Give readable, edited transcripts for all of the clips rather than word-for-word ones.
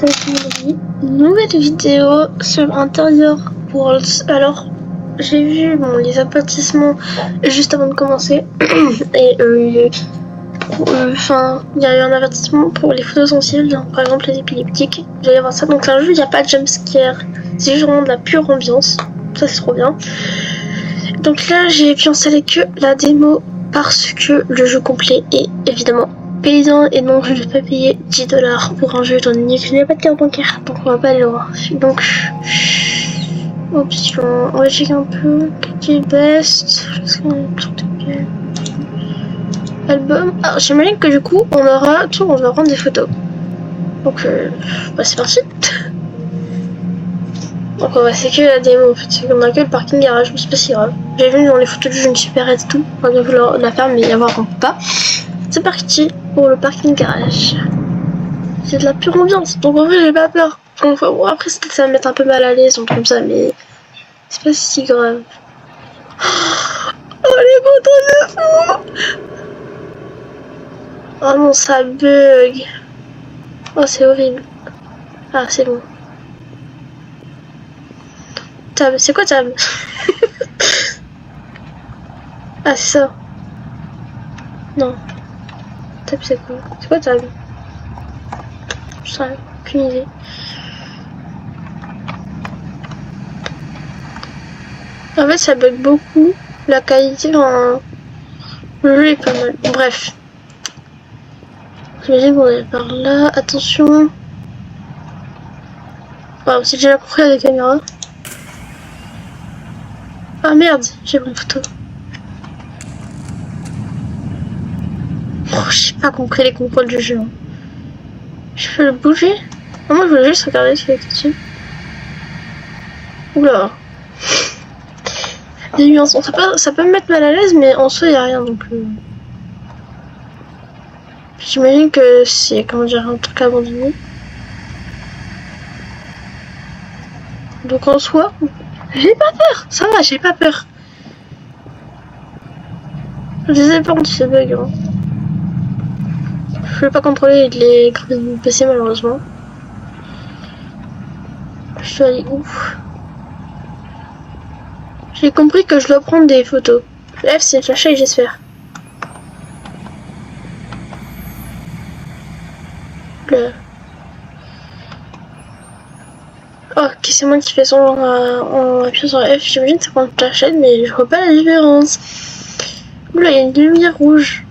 Aujourd'hui, nouvelle vidéo sur Interior Worlds. Alors, j'ai vu les avertissements juste avant de commencer et enfin, il y a eu un avertissement pour les photos sensibles, donc, par exemple les épileptiques. J'allais voir ça. Donc c'est un jeu, il n'y a pas de jumpscare, c'est juste vraiment de la pure ambiance. Ça c'est trop bien. Donc là, j'ai pu installer que la démo parce que le jeu complet est évidemment paysan et donc je ne vais pas payer 10$ pour un jeu étant donné que je n'ai pas de carte bancaire, donc on va pas aller loin. Donc option, on va checker un peu qui est best. Album. Alors j'imagine que du coup on va prendre des photos. Donc c'est parti. Donc on va c'est que la démo en fait, c'est qu'on a que le parking garage, mais c'est pas si grave. J'ai vu dans les photos du jeu une supérette et tout, on va bien la faire mais y avoir un pas. C'est parti pour le parking garage. C'est de la pure ambiance, donc en vrai j'ai pas peur. Donc, bon, après ça va me mettre un peu mal à l'aise, donc comme ça, mais c'est pas si grave. Oh les photos de fou. Oh non ça bug. Oh c'est horrible. Ah c'est bon. Tab, c'est quoi tab? Ah c'est ça. Non. Tab c'est quoi? C'est quoi tab? Je sais aucune idée. En fait ça bug beaucoup. La qualité le jeu est pas mal. Bref. J'imagine qu'on est par là. Attention. Wow, c'est déjà compris à la caméra. Ah merde, j'ai pris une photo. Oh, j'ai pas compris les contrôles du jeu. Je peux le bouger? Ah, moi je voulais juste regarder s'il était dessus. Oula. Il y a eu un son. Ça peut me mettre mal à l'aise, mais en soi il n'y a rien donc. J'imagine que c'est comment dire un truc abandonné. Donc en soi, j'ai pas peur. Ça va, j'ai pas peur. Je sais pas si c'est bug. Hein. Je vais pas contrôler les graphismes du PC malheureusement. Je suis allée où? J'ai compris que je dois prendre des photos. F c'est flashlight j'espère. Le... Oh, ok, c'est moi qui fais son en appuyant sur F. J'imagine que ça prend une flashlight, mais je vois pas la différence. Oula, il y a une lumière rouge.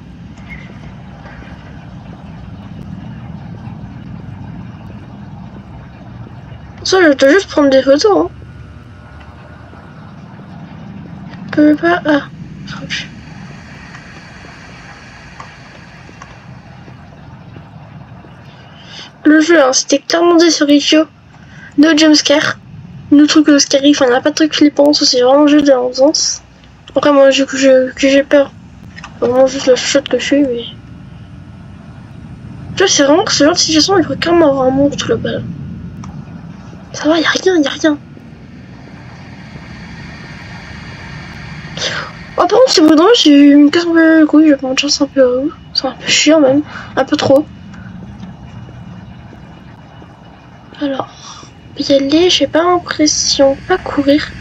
Ça, je dois juste prendre des photos. Hein. Je peux pas. Ah, le jeu, hein, c'était clairement dit sur Itch.io. No jumpscare. No truc scary. Enfin, il n'y a pas de truc flippant. C'est vraiment le jeu de l'ambiance. Après, moi, que j'ai peur. Vraiment juste la chuchote que je suis, mais. Tu vois, c'est vraiment que ce genre de situation, il faudrait quand même avoir un monstre là-bas. Ça va, y'a rien. Oh, par contre, c'est vrai, j'ai eu une casse un peu le couille, je vais pas de chance un peu. C'est un peu chiant même. Un peu trop. Alors, y aller, j'ai pas l'impression. Pas courir.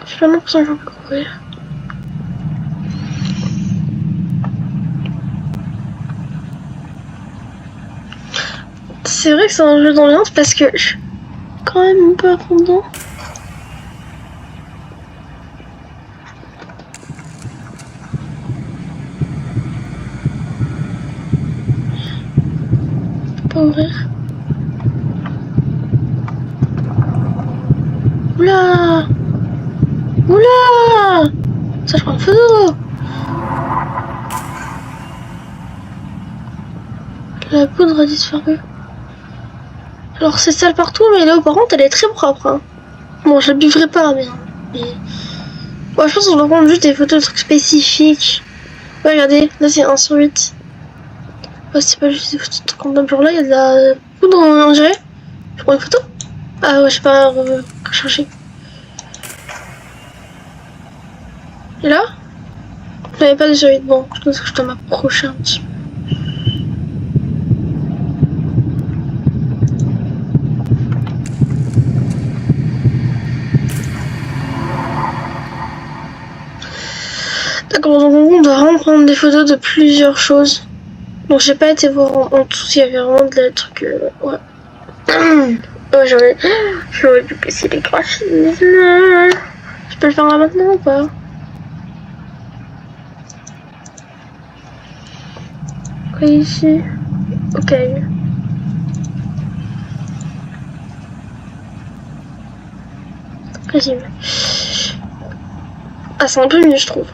J'ai pas l'impression que je peux courir. C'est vrai que c'est un jeu d'ambiance parce que je suis quand même un peu à fond dedans. Pas ouvrir. Oula! Ça je prends une photo! La poudre a disparu. Alors c'est sale partout, mais là par contre elle est très propre. Hein. Bon, je la buvrai pas, mais. Bon, je pense qu'on doit prendre juste des photos de trucs spécifiques. Ouais, regardez, là c'est 1 sur 8. Ouais, c'est pas juste des photos de trucs en genre là, il y a de la poudre, on dirait. Je prends une photo? Ah ouais, je sais pas chercher. Et là? Je n'avais pas déjà eu de banc. Je pense que je dois m'approcher un petit peu. D'accord, donc on doit vraiment prendre des photos de plusieurs choses. Donc j'ai pas été voir en tout s'il y avait vraiment de la trucs. Ouais. Oh, j'aurais dû baisser les graphismes. Je peux le faire là maintenant ou pas? Quoi ici? Ok. Vas-y. Ah, c'est un peu mieux, je trouve.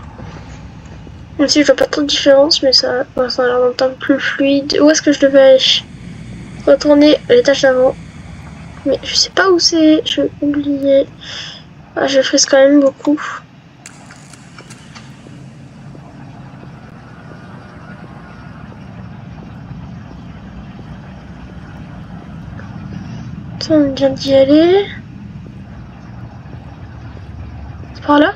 Même si je vois pas trop de différence, mais ça a l'air d'un peu plus fluide. Où est-ce que je devais aller? Retourner à l'étage d'avant. Mais je sais pas où c'est, je vais oublier. Ah, je frise quand même beaucoup. Ça, on vient d'y aller. C'est par là?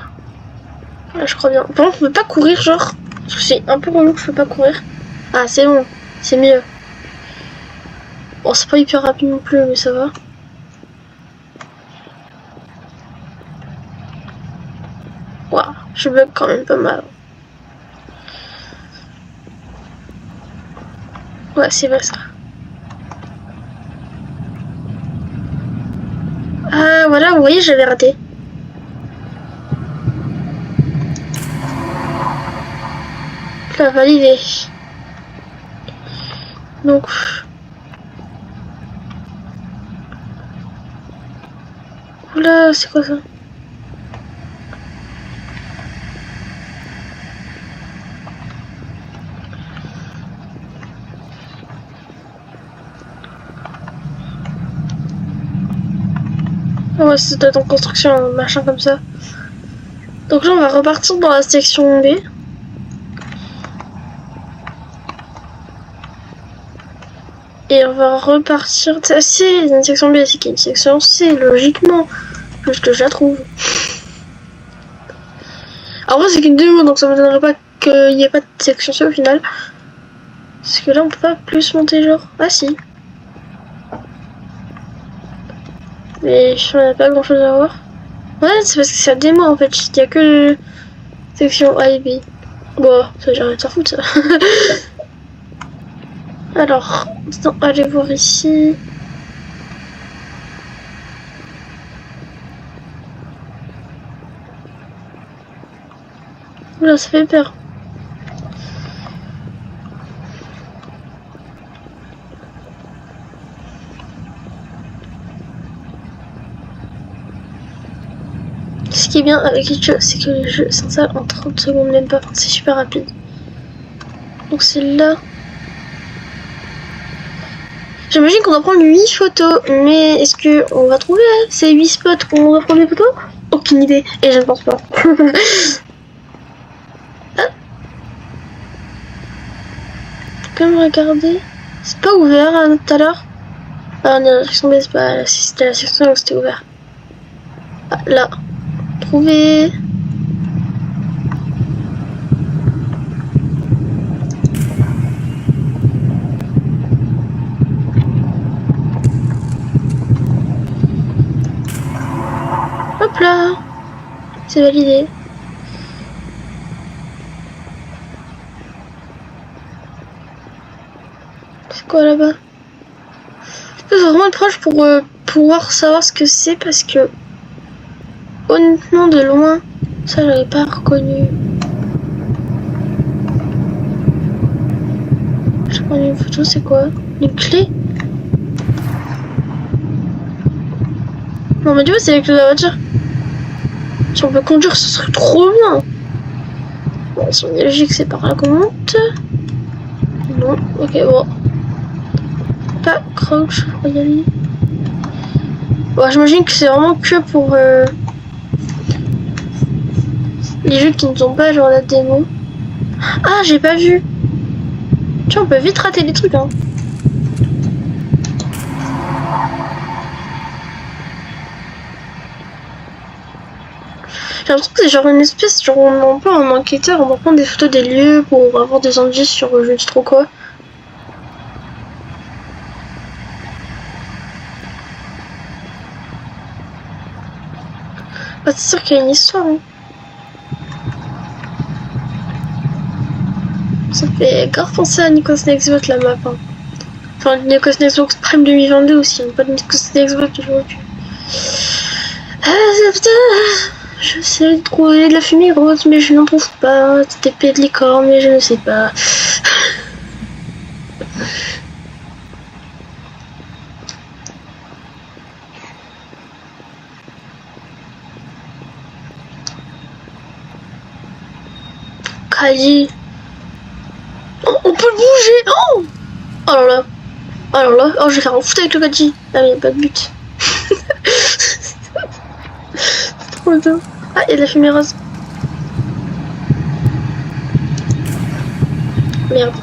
Ah, je crois bien. Par contre, on peut pas courir, genre. Parce que c'est un peu relou que je peux pas courir. Ah, c'est bon. C'est mieux. Bon, c'est pas hyper rapide non plus, mais ça va. Waouh, je bug quand même pas mal. Ouais, c'est vrai ça. Ah, voilà, vous voyez, j'avais raté. Je l'ai validé. Donc... Oula, c'est quoi ça? Ah ouais, c'est peut-être en construction, un machin comme ça. Donc là, on va repartir dans la section B. Et on va repartir... C'est une section B, c'est une section C, logiquement. Puisque je la trouve. Alors c'est qu'une démo, donc ça me m'étonnerait pas qu'il n'y ait pas de section C au final. Parce que là, on peut pas plus monter, genre... Ah si. Mais je n'ai pas grand chose à voir. Ouais, c'est parce que c'est la démo en fait. Il n'y a que section A et B. Bon, ça j'arrête de s'en foutre ça. Alors, allez voir ici. Oula, ça fait peur. Ce qui est bien avec les jeux, c'est que les jeux s'installent en 30 secondes, même pas. C'est super rapide. Donc c'est là. J'imagine qu'on doit prendre 8 photos, mais est-ce qu'on va trouver ces 8 spots où on doit prendre des photos? Aucune idée, et je ne pense pas. Ah. Comme regarder. C'est pas ouvert tout à l'heure. Ah, on est dans la section B, c'est pas... Si c'était la section où c'était ouvert. Ah, là. Trouver. Hop là. C'est validé. C'est quoi là-bas? Je peux vraiment être proche pour pouvoir savoir ce que c'est parce que honnêtement de loin ça j'avais pas reconnu. Je prends une photo, c'est quoi? Une clé? Non mais tu vois c'est avec la voiture. Si on peut conduire ce serait trop bien. Bon si on est logique c'est par là qu'on monte. Non, ok bon. Pas crouch, je crois y aller. Bon j'imagine que c'est vraiment que pour les jeux qui ne sont pas genre la démo. Ah j'ai pas vu. Tu vois on peut vite rater les trucs hein. l'impression que c'est genre une espèce, genre on emploie un enquêteur, on va prendre des photos des lieux pour avoir des indices sur je ne sais trop quoi. Bah, c'est sûr qu'il y a une histoire. Hein. Ça fait grave penser à Nikos Nextbot la map. Hein. Enfin, Nikos Nextbot Prime 2022 aussi, hein, pas de Nikos Nextbot aujourd'hui. J'essaie de trouver de la fumée rose, mais je n'en trouve pas. Des épée de licorne, mais je ne sais pas. Kali. Oh, on peut le bouger. Oh, oh là là. Oh là là. Oh, je vais faire un foot avec le Kali. Ah, mais il n'y a pas de but. C'est trop bien. Ah, il y a de la fumée rose. Merde.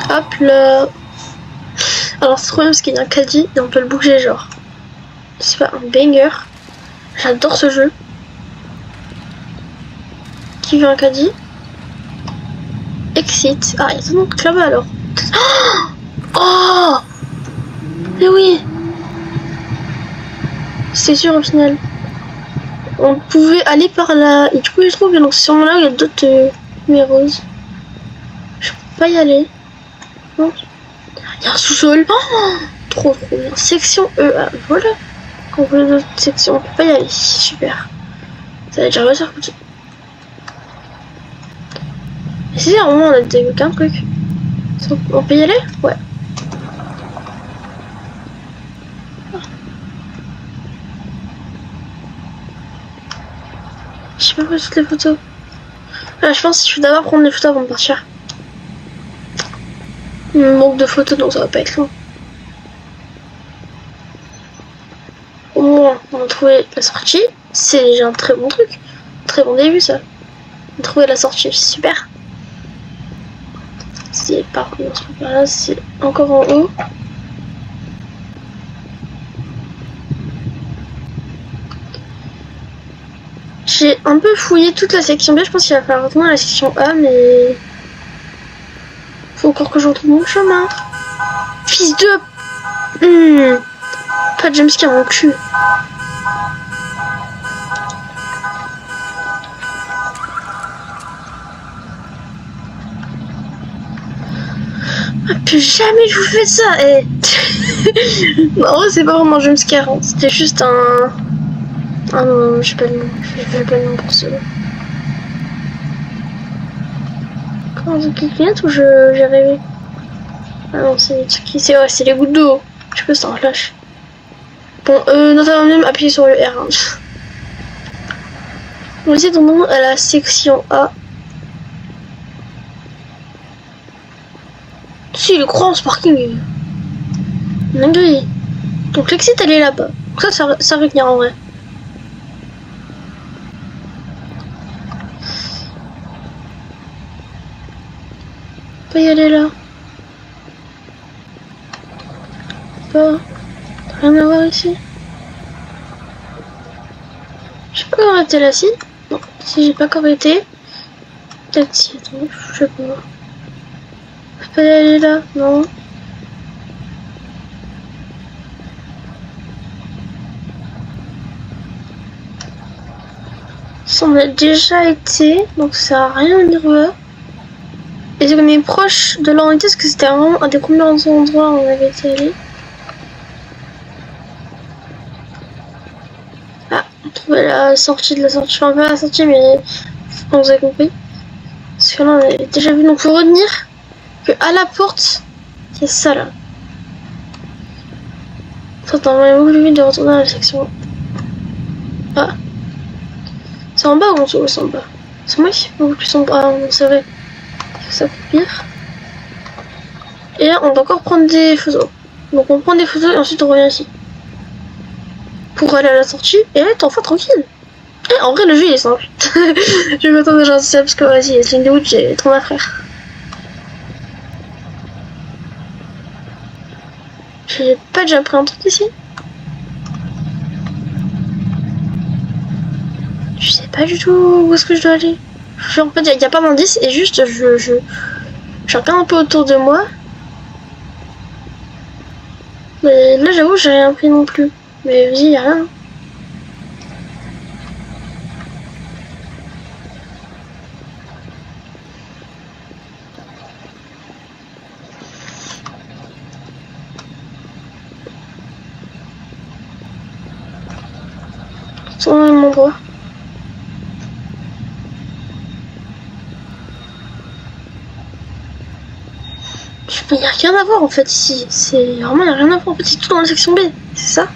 Hop là. Alors c'est trop bien parce qu'il y a un caddie et on peut le bouger genre. C'est pas un banger. J'adore ce jeu. Qui veut un caddie? Exit. Ah, il y a tellement de trucs là-bas alors. Oh, mais oui. C'est sûr au final. On pouvait aller par là. Et du coup, je trouve que dans ce moment-là, il y a d'autres roses. Je peux pas y aller. Non. Il y a un sous-sol. Oh, trop bien. Section E. Ah, voilà. Quand on veut d'autres sections, on peut pas y aller. Super. Ça va déjà réussi à coûter. Mais si, à un moment, on a débloqué un truc. On peut y aller? Ouais. Je sais pas où toutes les photos. Ah, je pense qu'il faut d'abord prendre les photos avant de partir. Il me manque de photos donc ça va pas être long. Au moins on a trouvé la sortie. C'est déjà un très bon truc. Très bon début ça. On a trouvé la sortie, super. C'est par là, c'est encore en haut. J'ai un peu fouillé toute la section B, je pense qu'il va falloir retourner à la section A, mais... Faut encore que je retrouve mon chemin. Fils de... Pas de jumpscare en cul. Ah, plus jamais je vous fais ça. Et... en vrai, c'est pas vraiment un jumpscare, hein. C'était juste un... Ah non, je sais pas le nom. Je sais pas le nom pour cela. Comment c'est qui vient ou j'ai rêvé? Ah non, c'est des trucs qui... C'est ouais, c'est les gouttes d'eau. Je sais pas si c'est un flash. Bon, notamment même appuyer sur le R1. On essaie d'en à la section A. Si, le grand ce parking. Dinguerie. Donc l'exit elle est là-bas. Donc ça va venir en vrai. On peut y aller là. Pas. Rien à voir ici. Je peux encore été là, si. Non, si j'ai pas encore été. Peut-être si, attends, je sais pas. Je peux y aller là, non. Ça on a déjà été, donc ça sert à rien de venir là. Et on est proche de l'endroit parce que c'était vraiment un des premiers endroits où on avait été allé. Ah, on trouvait la sortie de la sortie. Enfin, pas la sortie, mais vous avez compris. Parce que là, on avait déjà vu. Donc, faut retenir que à la porte, il y a ça là. Attends, on va beaucoup plus vite de retourner à la section. Ah, c'est en bas ou en dessous? C'est en bas. C'est moi qui suis beaucoup plus en bas. Ah, non, c'est vrai. Ça fait pire. Et là, on doit encore prendre des photos. Donc, on prend des photos et ensuite on revient ici. Pour aller à la sortie, et là t'es enfin tranquille. Et en vrai le jeu il est simple. Je vais m'attendre à ça parce que vas-y, c'est une déroute, j'ai trop ma frère. J'ai pas déjà pris un truc ici. Je sais pas du tout où est-ce que je dois aller. En fait, il n'y a pas d'indice et juste je regarde un peu autour de moi. Mais là, j'avoue, j'ai rien pris non plus. Mais vas-y, y'a rien. C'est au même endroit. Il n'y a rien à voir en fait ici. C'est vraiment, il n'y a rien à voir en fait. C'est tout dans la section B. C'est ça?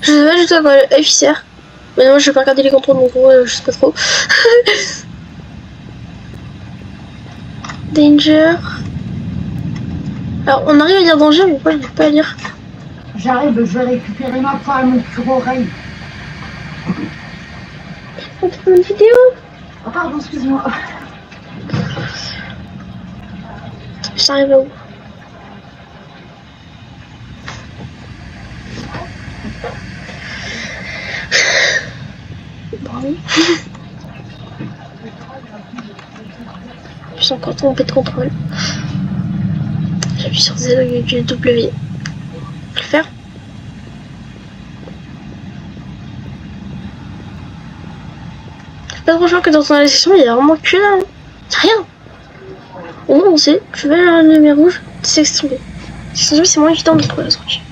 Je sais pas du tout à quoi le F sert. Mais non, je vais pas regarder les contrôles donc je sais pas trop. Danger. Alors on arrive à dire danger mais moi je n'arrive pas à lire. J'arrive, je vais récupérer ma poêle, mon cure-oreille. On fait une vidéo. Oh, pardon, excuse-moi. J'arrive à où? Bon. Je suis encore trompée de contrôle. J'appuie sur Z au lieu du W. Je vais le faire. Pas trop choix que dans la section, il y a vraiment que là. Y'a rien. Au moins on sait, je vais aller à la lumière rouge, section B. Section B c'est moins évident de trouver la sortie.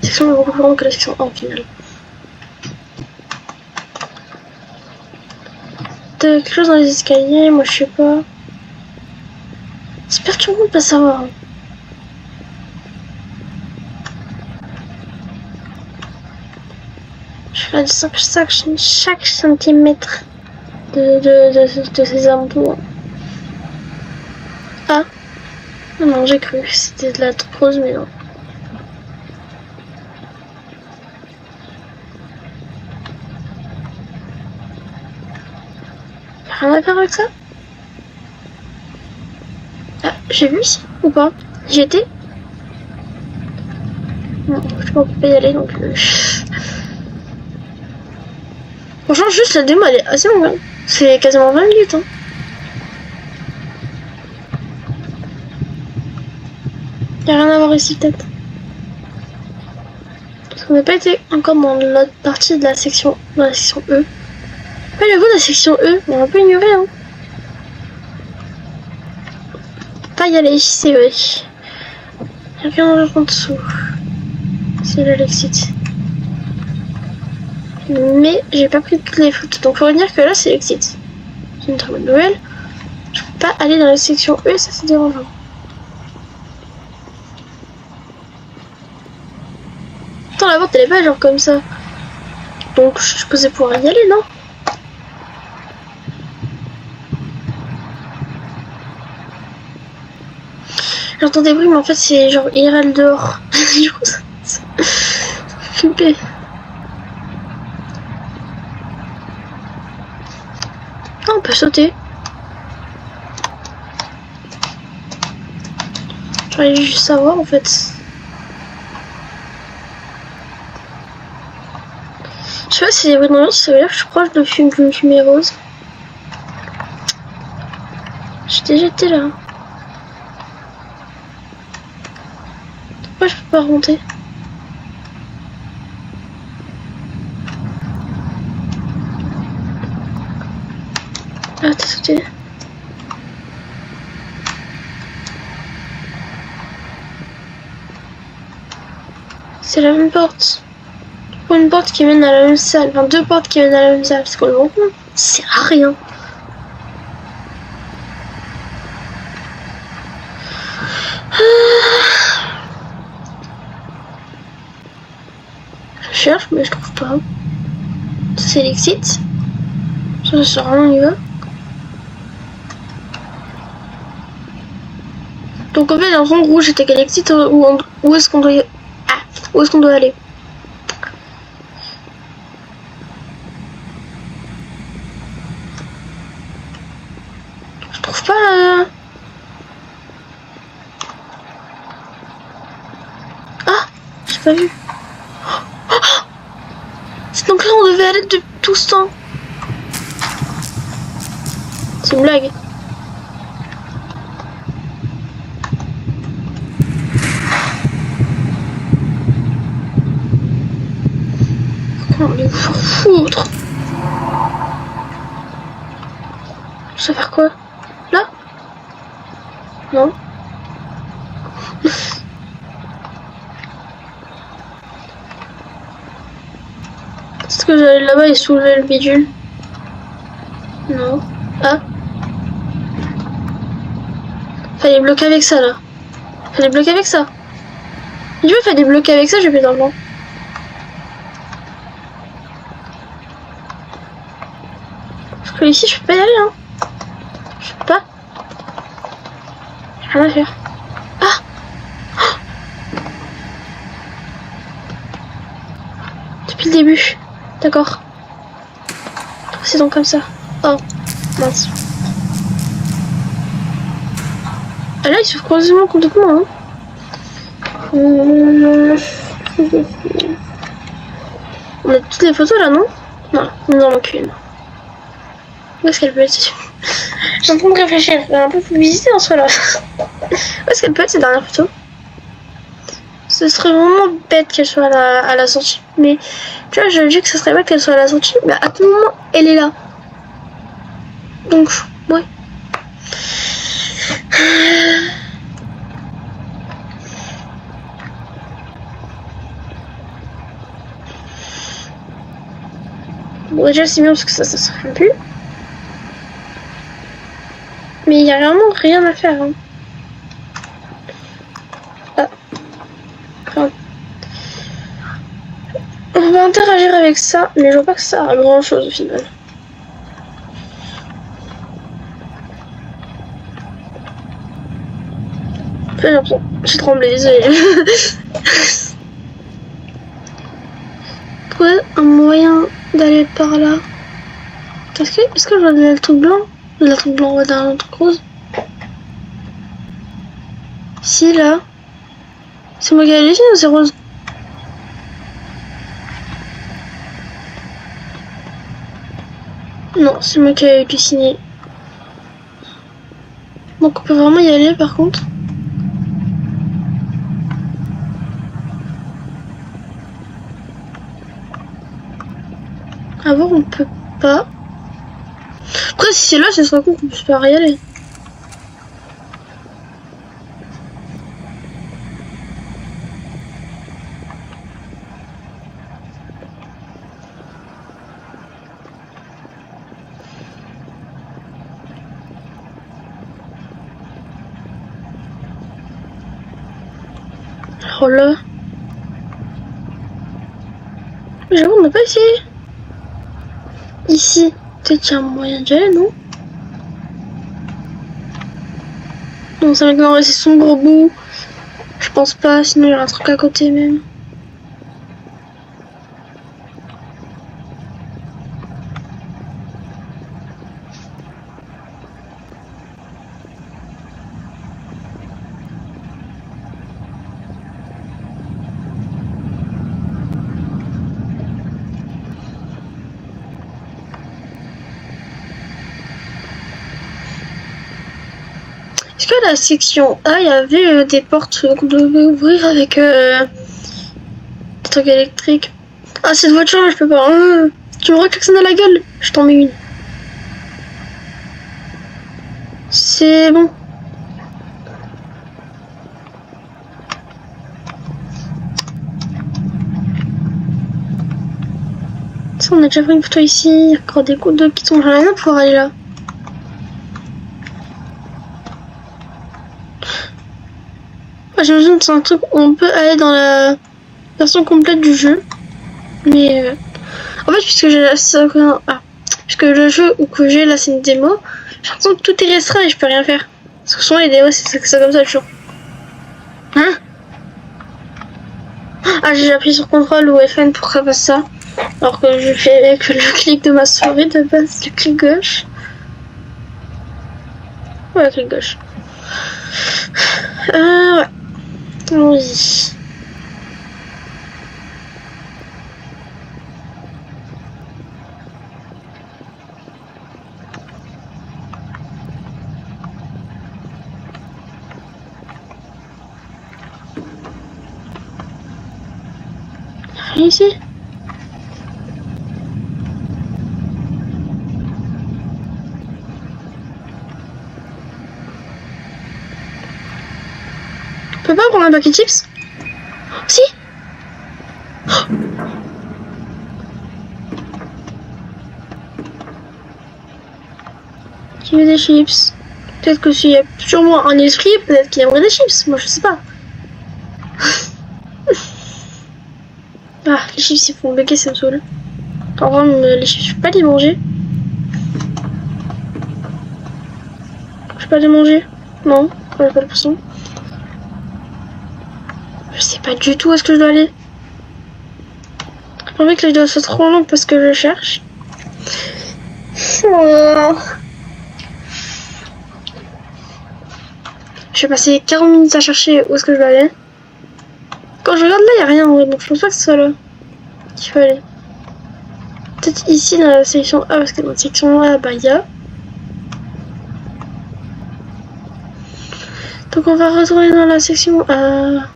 Section B est beaucoup plus grande que la section A en final. T'as quelque chose dans les escaliers, moi je sais pas. C'est perturbant de pas savoir. Je fais chaque centimètre de ces alentours. Ah non, j'ai cru que c'était de la rose, mais non. Y'a rien à faire avec ça? Ah, j'ai vu ici ou pas? J'y étais? Non, je peux pas y aller donc. Franchement, juste la démo elle est assez longue. Hein. C'est quasiment 20 minutes. Hein. Y'a rien à voir ici peut-être. Parce qu'on n'a pas été encore dans l'autre partie de la section E. Pas le goût de la section E, on a un peu ignoré. Hein. Pas y aller, c'est vrai. Y'a rien en dessous. C'est là l'exit. Mais j'ai pas pris toutes les photos. Donc faut dire que là c'est l'exit. C'est une très bonne nouvelle. Je peux pas aller dans la section E, ça c'est dérangeant. Attends, la porte elle est pas genre comme ça. Donc je supposais pouvoir y aller, non? J'entends des bruits, mais en fait c'est genre IRL dehors. Du coup ça flippé. Ah, on peut sauter. J'aurais juste savoir en fait. Je sais pas si c'est vrai dans ça veut dire que je suis proche de d'une fumée rose. J'ai déjà été là. Pourquoi je peux pas remonter? Ah, t'as sauté. C'est la même porte. Une porte qui mène à la même salle. Enfin, deux portes qui mènent à la même salle. C'est quoi le bon coup? Ça sert à rien. Je cherche, mais je trouve pas. Ça, c'est l'exit. Ça sert à rien, on y va. Donc en fait, en gros, j'étais quel exit où est-ce qu'on doit y... Ah, où est-ce qu'on doit aller? Je trouve pas pas vu. C'est donc là où on devait aller de tout ce temps. C'est une blague. On est vous foutre. Ça va faire quoi? Là? Non. Est-ce que j'allais là-bas et soulever le bidule? Non. Ah. Fallait bloquer avec ça là. Fallait bloquer avec ça. Du coup, fallait bloquer avec ça, j'ai plus d'argent. Parce que ici, je peux pas y aller, hein. Je peux pas. J'ai rien à faire. Ah! Depuis le début. D'accord. C'est donc comme ça. Oh, mince. Ah là, il se quasiment complètement, hein. On a toutes les photos là, non? Non, il n'en manque une. Où est-ce qu'elle peut être? Je suis en train de réfléchir. Elle a un peu publicité en soi là. Où est-ce qu'elle peut être cette dernière photo? Ce serait vraiment bête qu'elle soit à la sortie. Mais tu vois, je dis que ce serait bête qu'elle soit à la sortie. Mais à tout moment, elle est là. Donc, ouais. Bon, déjà, c'est bien parce que ça se fait plus. Mais il n'y a vraiment rien à faire. Hein. Ah. Enfin, on va interagir avec ça, mais je vois pas que ça a grand chose au final. J'ai l'impression. J'ai tremblé, désolé. Trouver un moyen d'aller par là. Est-ce que je vois le truc blanc? Le truc blanc, on va dans le truc rose. Si, là. C'est moi qui ai allé ici ou c'est rose? Non, c'est moi qui ai dessiné. Donc on peut vraiment y aller par contre. À voir, on peut pas. Après, si c'est là, ce serait con qu'on puisse pas y aller. Alors là. J'avoue, on n'a pas essayé. Ici, peut-être qu'il y a un moyen d'y aller, non? Non, ça va maintenant rester sombre au bout. Je pense pas, sinon il y aura un truc à côté même. Est-ce que la section A, il y avait des portes qu'on devait ouvrir avec des trucs électriques? Ah, cette voiture là, je peux pas. Tu me reklaxonnes à la gueule, je t'en mets une. C'est bon. Ça, on a déjà pris une photo ici. Il y a encore des gouttes d'eau qui tombent. J'en ai rien pour aller là. J'imagine que c'est un truc où on peut aller dans la version complète du jeu. Mais en fait, puisque j'ai puisque le jeu que j'ai là c'est une démo, j'ai l'impression que tout est restreint et je peux rien faire. Parce que souvent les démos c'est comme ça toujours. Hein? Ah, j'ai appuyé sur CTRL ou FN pour que ça fasse ça. Alors que je fais avec le clic de ma souris de base, le clic gauche. Ouais, le clic gauche. Ouais. Allons-y. rien ici. On peut pas prendre un paquet de chips? Si. Qui veut des chips? Peut-être que s'il y a sûrement un esprit, peut-être qu'il aimerait des chips. Moi, je sais pas. Ah, les chips, ils font bugger, ça me saoule. Par contre, les chips, je peux pas les manger. Je peux pas les manger? Non, j'ai pas l'impression. Je sais pas du tout où est-ce que je dois aller. J'ai pas envie que la vidéo soit trop longue parce que je cherche. Oh. Je vais passer 40 minutes à chercher où est-ce que je dois aller. Quand je regarde là, il n'y a rien en vrai, donc je pense pas que ce soit là qu'il faut aller. Peut-être ici dans la section A, parce que dans la section A, bah il y a. Donc on va retourner dans la section A.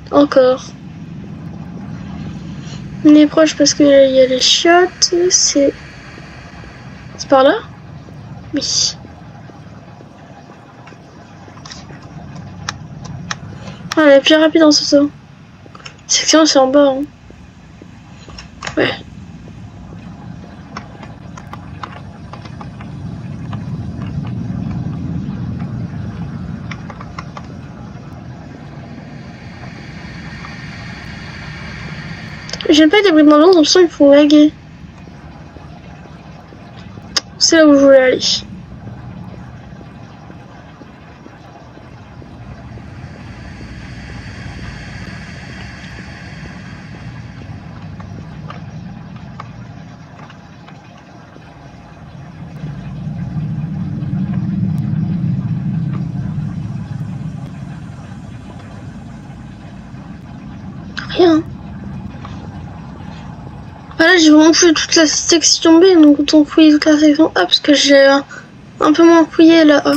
Encore. On est proche parce qu'il y a les chiottes. C'est par là? Oui. Ah, elle est plus rapide en ce saut. Section, c'est en bas. Hein. Ouais. J'aime pas les bruits d'ambiance, j'ai l'impression qu'ils font laguer. C'est là où je voulais aller. Rien. Voilà, j'ai vraiment fouillé toute la section B, donc autant fouiller toute la section A, parce que j'ai un peu moins fouillé la A.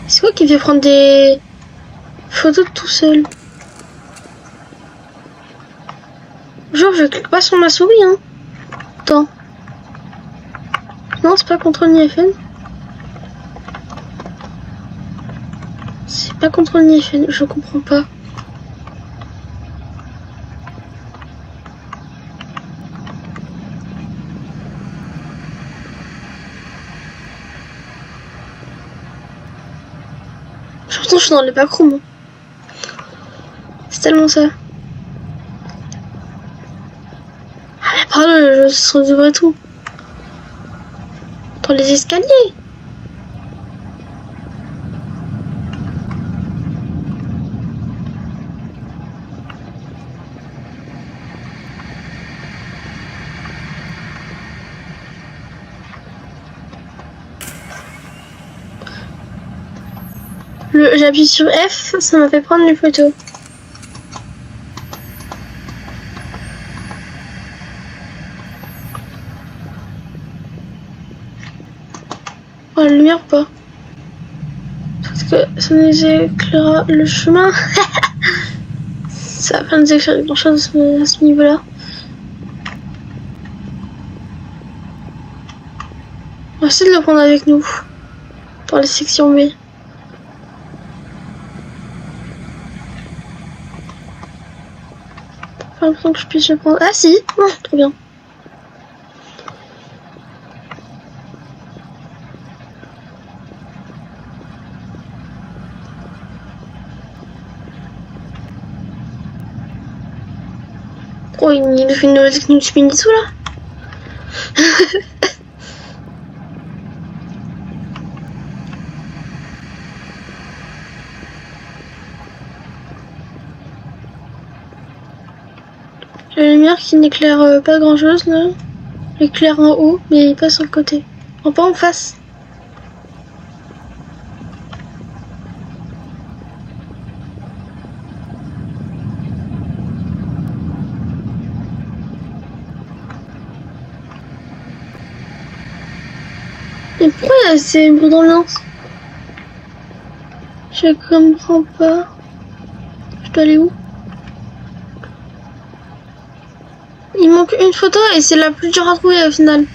C'est quoi qui fait prendre des photos tout seul? Genre, je clique pas sur ma souris, hein. Attends. Non, c'est pas contrôle ni FN. C'est pas contrôle ni FN, je comprends pas. Pourtant, je suis dans les backrooms. C'est tellement ça. Ah, mais pardon, je se retrouverai tout. Dans les escaliers. J'appuie sur F, ça m'a fait prendre une photo. Oh, la lumière ou pas? Parce que ça nous éclairera le chemin. Ça va pas nous éclairer grand chose à ce niveau-là. On va essayer de le prendre avec nous. Dans la section B. Pas l'impression que je puisse le prendre. Ah si, oh, trop bien. Oh, il nous fait une nouvelle technique Spinitsu là. La lumière qui n'éclaire pas grand chose là. Elle éclaire en haut, mais pas sur le côté. En pas en face. Et pourquoi il y a ces bruits d'ambiance? Je comprends pas. Je dois aller où? Il manque une photo et c'est la plus dure à trouver au final.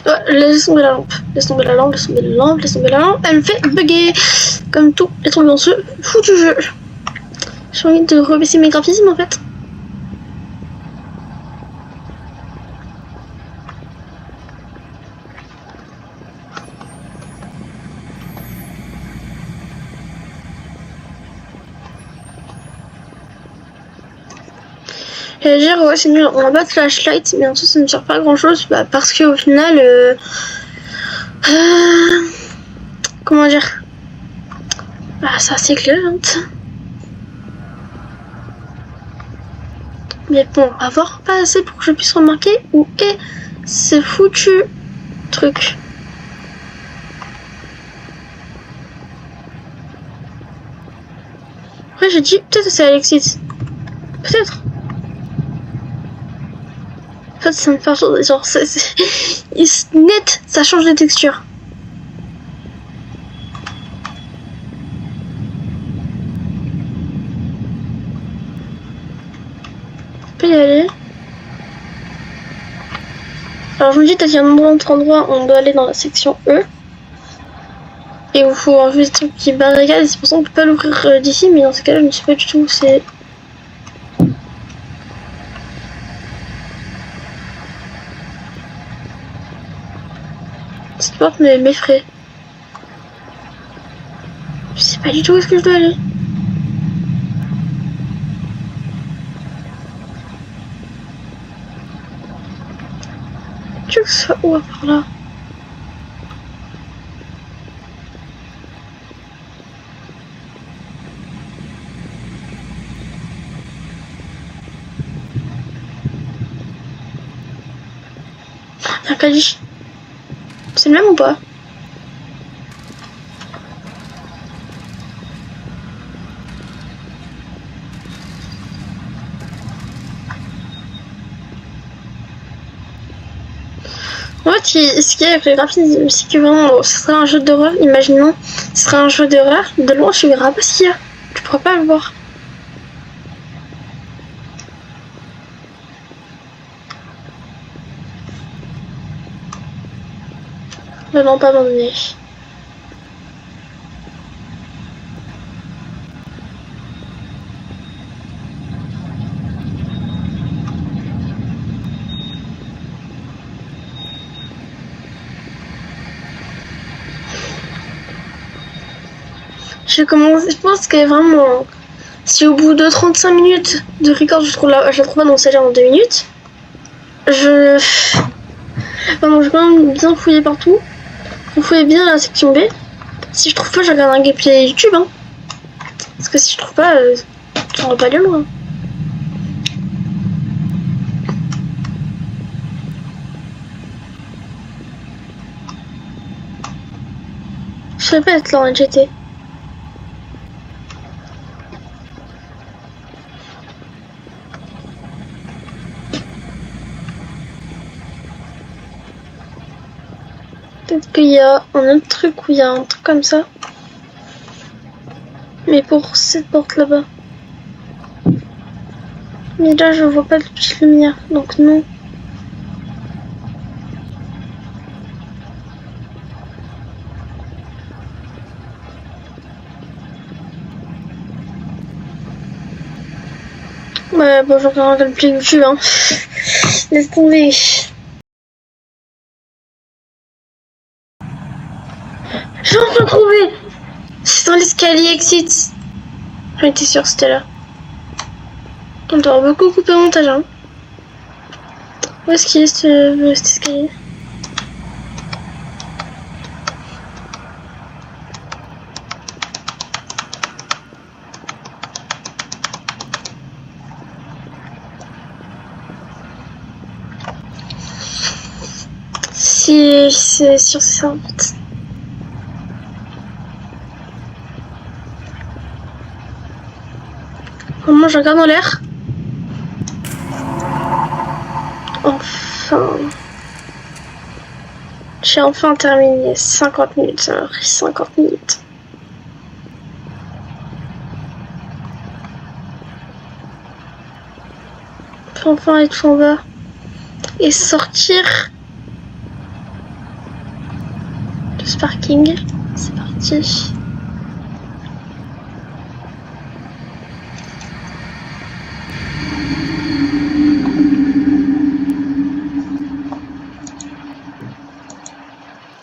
Ouais, laisse tomber la lampe. Laisse tomber la lampe, laisse tomber la lampe, laisse tomber la lampe. Elle me fait bugger. Comme tout les trucs dans ce foutu jeu. J'ai envie de rebaisser mes graphismes en fait. J'allais dire, ouais, c'est nul, on a pas de flashlight, mais en tout ça ne sert pas à grand chose, bah, parce qu'au final, comment dire, bah, ça c'est clair. Mais bon, on va voir pas assez pour que je puisse remarquer où est ce foutu truc. Après, j'ai dit, peut-être que c'est Alexis. Peut-être. En fait, ça me fait genre, net, ça change de texture. On peut y aller. Alors, je me dis, peut-être qu'il y a un autre endroit où on doit aller dans la section E. Et où il faut enlever des trucs qui barricadent, et c'est pour ça qu'on peut pas l'ouvrir d'ici, mais dans ce cas-là, je ne sais pas du tout où c'est. Cette porte m'effraie. Je sais pas du tout où est-ce que je dois aller. Tu veux que ce soit où à part là? Arcadie. C'est le même ou pas? En fait, ce qui est avec les graphismes, c'est que vraiment, ce serait un jeu d'horreur, imaginons, ce serait un jeu d'horreur, de loin tu verras pas ce qu'il y a, tu pourras pas le voir. La lampe abandonnée. Je pense que vraiment, si au bout de 35 minutes de record je la trouve pas dans celle-là en 2 minutes, je vais quand même bien fouiller partout. On fouille bien la section B. Si je trouve pas, je regarde un gameplay YouTube. Hein. Parce que si je trouve pas, on va pas aller loin. Je savais pas être là en GT. Peut-être qu'il y a un autre truc où il y a un truc comme ça. Mais pour cette porte là-bas. Mais là, je vois pas de petite lumière, donc non. Ouais, bon, je regarde un gameplay YouTube, hein. Laisse tomber. J'ai enfin trouvé! C'est dans l'escalier exit. J'en étais sûre que c'était là. On doit beaucoup couper au montage, hein. Où est-ce qu'il est cet escalier? Si c'est sûr, c'est ça en fait. Moi je regarde dans l'air. Enfin. J'ai enfin terminé 50 minutes, ça m'a pris 50 minutes. enfin être tout en bas. Et sortir de ce parking. C'est parti.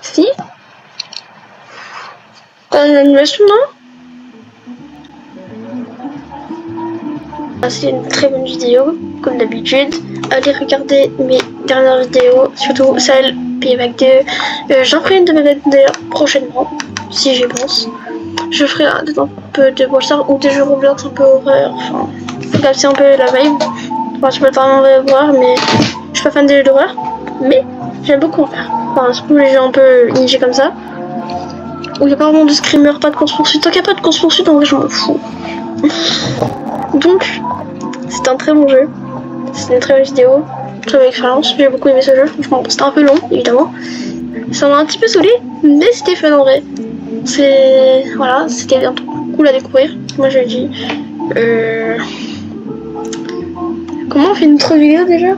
Si. T'as une animation, non? C'est une très bonne vidéo, comme d'habitude. Allez regarder mes dernières vidéos, surtout celle Payback 2. J'en ferai une de Payback d'ailleurs prochainement, si j'y pense. Je ferai un peu de Brawl ou des jeux Roblox un peu horreur. Enfin, faut capter un peu la vibe. Enfin, je peux pas vraiment voir, mais je suis pas fan des jeux d'horreur. Mais j'aime beaucoup en faire. Enfin, surtout les jeux un peu ninja comme ça. Où il n'y a pas vraiment de screamer, pas de course-poursuite. Tant qu'il n'y a pas de course-poursuite, en vrai, je m'en fous. Donc, c'est un très bon jeu. C'est une très belle vidéo, très belle expérience. J'ai beaucoup aimé ce jeu. Franchement, c'était un peu long, évidemment. Ça m'a un petit peu saoulé, mais c'était fun en vrai. Voilà, c'était un truc cool à découvrir. Moi, je dis. Comment on fait une autre vidéo déjà?